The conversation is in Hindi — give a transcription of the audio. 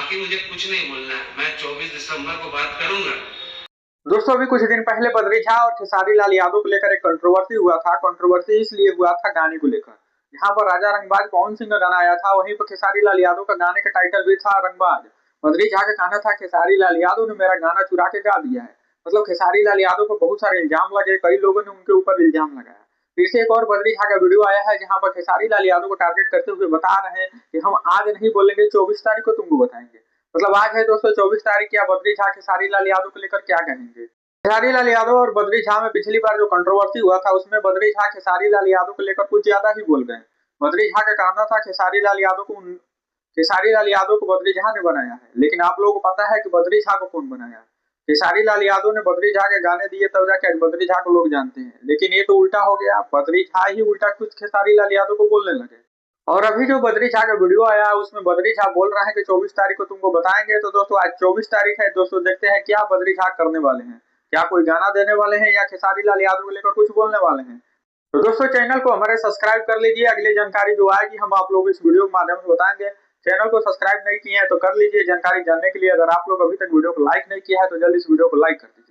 बाकी मुझे कुछ नहीं बोलना है। मैं 24 दिसंबर को बात करूंगा। दोस्तों अभी कुछ दिन पहले बद्री झा और खेसारी लाल यादव को लेकर एक कंट्रोवर्सी हुआ था। कंट्रोवर्सी इसलिए हुआ था गाने को लेकर। यहाँ पर राजा रंगबाज पवन सिंह का गाना आया था, वहीं पर खेसारी लाल यादव का गाने का टाइटल भी था रंगबाज। बद्री झा का कहना था खेसारी लाल यादव ने मेरा गाना चुरा के गा दिया है। मतलब खेसारी लाल यादव को बहुत सारे इल्जाम लगे, कई लोगों ने उनके ऊपर इल्जाम लगाया। फिर से एक और बद्री झा का वीडियो आया है जहाँ पर खेसारी लाल यादव को टारगेट करते हुए बता रहे हैं कि हम आज नहीं बोलेंगे, 24 तारीख को तुमको बताएंगे। मतलब आज है दोस्तों 24 तारीख, या बद्री झा खेसारी लाल यादव को लेकर क्या कहेंगे। खेसारी लाल यादव और बद्री झा में पिछली बार जो कंट्रोवर्सी हुआ था उसमें बद्री झा खेसारी लाल यादव को लेकर कुछ ज्यादा ही बोल गए। बद्री झा का कहना था खेसारी लाल यादव को बद्री झा ने बनाया है, लेकिन आप लोगों को पता है कि बद्री झा को कौन बनाया। खेसारी लाल यादव ने बद्री झा के गाने दिए तब जाके बद्री झा को लोग जानते हैं, लेकिन ये तो उल्टा हो गया। बद्री झा ही उल्टा खुद खेसारी लाल यादव को बोलने लगे। और अभी जो बद्री झा का वीडियो आया उसमें बद्री झा बोल रहे हैं कि 24 तारीख को तुमको बताएंगे। तो दोस्तों आज 24 तारीख है दोस्तों, देखते हैं क्या बद्री झा करने वाले हैं। क्या कोई गाना देने वाले हैं या खेसारी लाल यादव को लेकर कुछ बोलने वाले हैं। तो दोस्तों चैनल को हमारे सब्सक्राइब कर लीजिए, अगली जानकारी जो आएगी हम आप लोग इस वीडियो के माध्यम से बताएंगे। चैनल को सब्सक्राइब नहीं किए हैं तो कर लीजिए जानकारी जानने के लिए। अगर आप लोग अभी तक वीडियो को लाइक नहीं किया है तो जल्दी इस वीडियो को लाइक कर दीजिए।